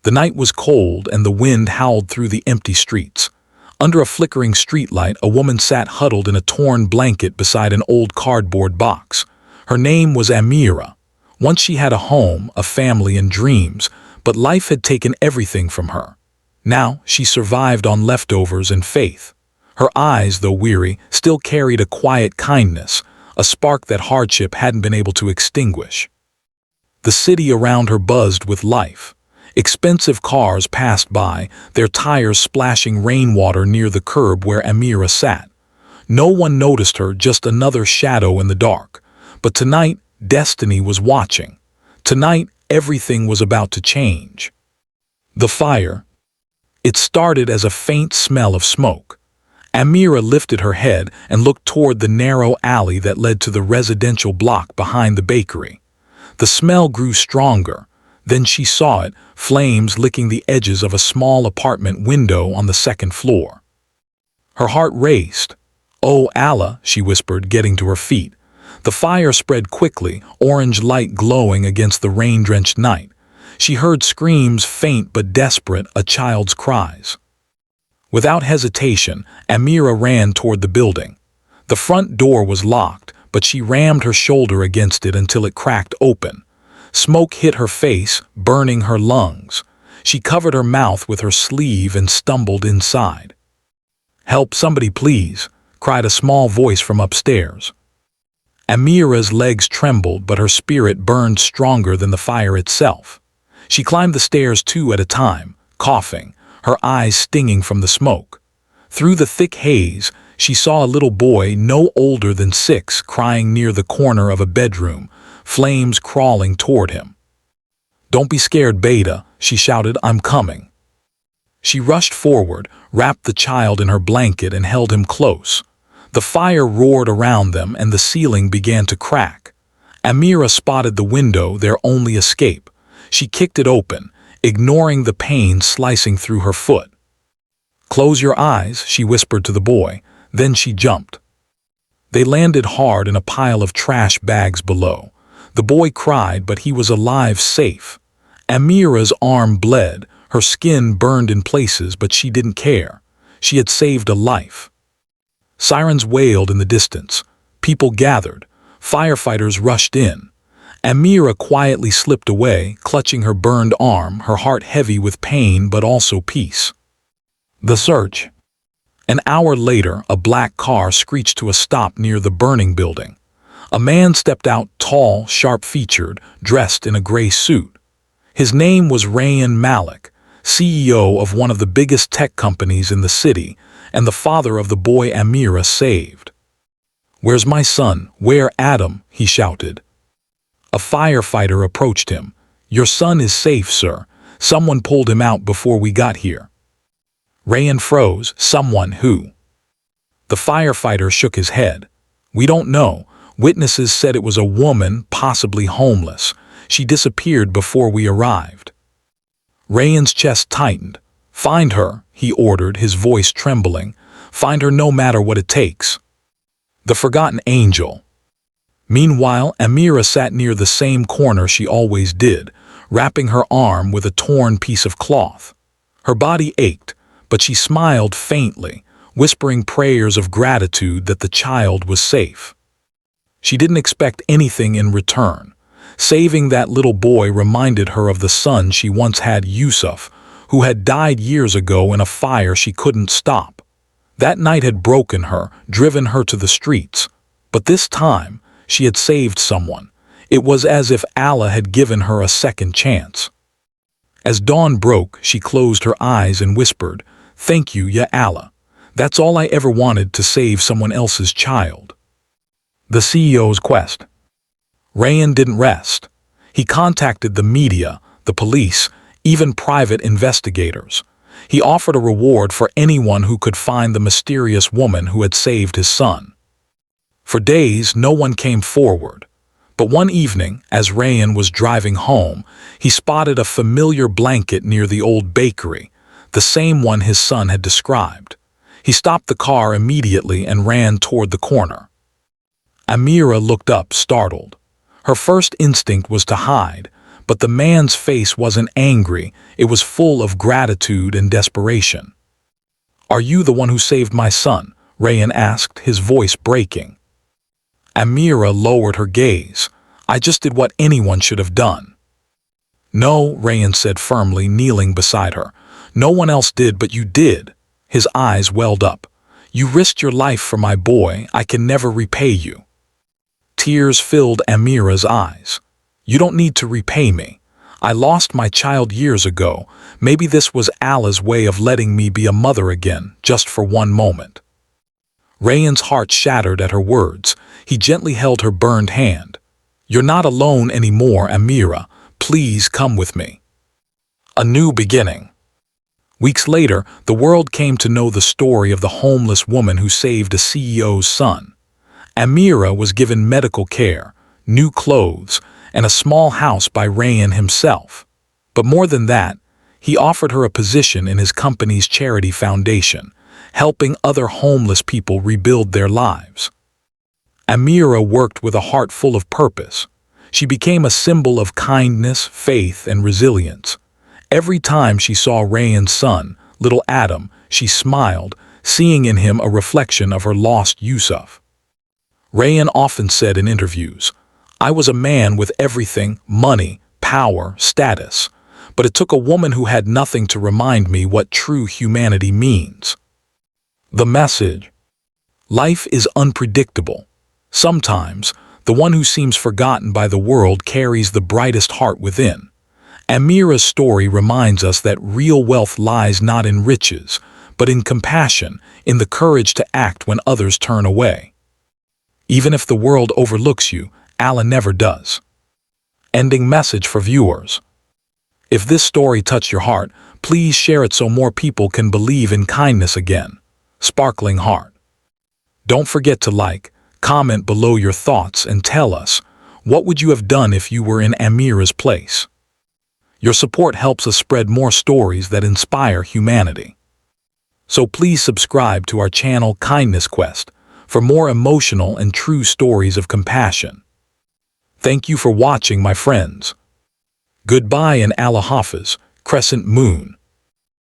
The night was cold and the wind howled through the empty streets. Under a flickering streetlight, a woman sat huddled in a torn blanket beside an old cardboard box. Her name was Amira. Once she had a home, a family, and dreams, but life had taken everything from her. Now she survived on leftovers and faith. Her eyes, though weary, still carried a quiet kindness, a spark that hardship hadn't been able to extinguish. The city around her buzzed with life. Expensive cars passed by, their tires splashing rainwater near the curb where Amira sat. No one noticed her, just another shadow in the dark. But tonight, destiny was watching. Tonight, everything was about to change. The fire. It started as a faint smell of smoke. Amira lifted her head and looked toward the narrow alley that led to the residential block behind the bakery. The smell grew stronger. Then she saw it, flames licking the edges of a small apartment window on the second floor. Her heart raced. "Oh, Allah," she whispered, getting to her feet. The fire spread quickly, orange light glowing against the rain-drenched night. She heard screams, faint but desperate, a child's cries. Without hesitation, Amira ran toward the building. The front door was locked, but she rammed her shoulder against it until it cracked open. Smoke hit her face, burning her lungs. She covered her mouth with her sleeve and stumbled inside. "Help, somebody please," cried a small voice from upstairs. Amira's legs trembled, but her spirit burned stronger than the fire itself. She climbed the stairs 2 at a time, coughing, her eyes stinging from the smoke. Through the thick haze, she saw a little boy no older than 6 crying near the corner of a bedroom, flames crawling toward him. "Don't be scared, Beta," she shouted, "I'm coming." She rushed forward, wrapped the child in her blanket and held him close. The fire roared around them and the ceiling began to crack. Amira spotted the window, their only escape. She kicked it open, ignoring the pain slicing through her foot. "Close your eyes," she whispered to the boy. Then she jumped. They landed hard in a pile of trash bags below. The boy cried, but he was alive, safe. Amira's arm bled, her skin burned in places, but she didn't care. She had saved a life. Sirens wailed in the distance. People gathered. Firefighters rushed in. Amira quietly slipped away, clutching her burned arm, her heart heavy with pain but also peace. The search. An hour later, a black car screeched to a stop near the burning building. A man stepped out, tall, sharp-featured, dressed in a gray suit. His name was Rayyan Malik, CEO of one of the biggest tech companies in the city, and the father of the boy Amira saved. "Where's my son? Where Adam?" he shouted. A firefighter approached him. "Your son is safe, sir. Someone pulled him out before we got here." Rayyan froze. "Someone who?" The firefighter shook his head. "We don't know. Witnesses said it was a woman, possibly homeless. She disappeared before we arrived." Rayyan's chest tightened. "Find her," he ordered, his voice trembling. "Find her no matter what it takes." The forgotten angel. Meanwhile, Amira sat near the same corner she always did, wrapping her arm with a torn piece of cloth. Her body ached, but she smiled faintly, whispering prayers of gratitude that the child was safe. She didn't expect anything in return. Saving that little boy reminded her of the son she once had, Yusuf, who had died years ago in a fire she couldn't stop. That night had broken her, driven her to the streets. But this time, she had saved someone. It was as if Allah had given her a second chance. As dawn broke, she closed her eyes and whispered, "Thank you, Ya Allah. That's all I ever wanted, to save someone else's child." The CEO's quest. Rayyan didn't rest. He contacted the media, the police, even private investigators. He offered a reward for anyone who could find the mysterious woman who had saved his son. For days, no one came forward. But one evening, as Rayyan was driving home, he spotted a familiar blanket near the old bakery, the same one his son had described. He stopped the car immediately and ran toward the corner. Amira looked up, startled. Her first instinct was to hide, But the man's face wasn't angry, it was full of gratitude and desperation. "Are you the one who saved my son?" Rayan asked, his voice breaking. Amira lowered her gaze. "I just did what anyone should have done." "No," Rayan said firmly, kneeling beside her. "No one else did, but you did." His eyes welled up. "You risked your life for my boy. I can never repay you." Tears filled Amira's eyes. "You don't need to repay me. I lost my child years ago. Maybe this was Allah's way of letting me be a mother again, just for one moment." Rayan's heart shattered at her words. He gently held her burned hand. "You're not alone anymore, Amira. Please come with me." A new beginning. Weeks later, the world came to know the story of the homeless woman who saved a CEO's son. Amira was given medical care, new clothes, and a small house by Rayan himself. But more than that, he offered her a position in his company's charity foundation, helping other homeless people rebuild their lives. Amira worked with a heart full of purpose. She became a symbol of kindness, faith, and resilience. Every time she saw Rayan's son, little Adam, she smiled, seeing in him a reflection of her lost Yusuf. Rayan often said in interviews, "I was a man with everything, money, power, status, but it took a woman who had nothing to remind me what true humanity means." The message: life is unpredictable. Sometimes, the one who seems forgotten by the world carries the brightest heart within. Amira's story reminds us that real wealth lies not in riches, but in compassion, in the courage to act when others turn away. Even if the world overlooks you, Allah never does. Ending message for viewers: if this story touched your heart, please share it so more people can believe in kindness again. Sparkling heart. Don't forget to like, comment below your thoughts and tell us, what would you have done if you were in Amira's place? Your support helps us spread more stories that inspire humanity. So please subscribe to our channel Kindness Quest for more emotional and true stories of compassion. Thank you for watching, my friends. Goodbye and Allah Hafiz, Crescent Moon.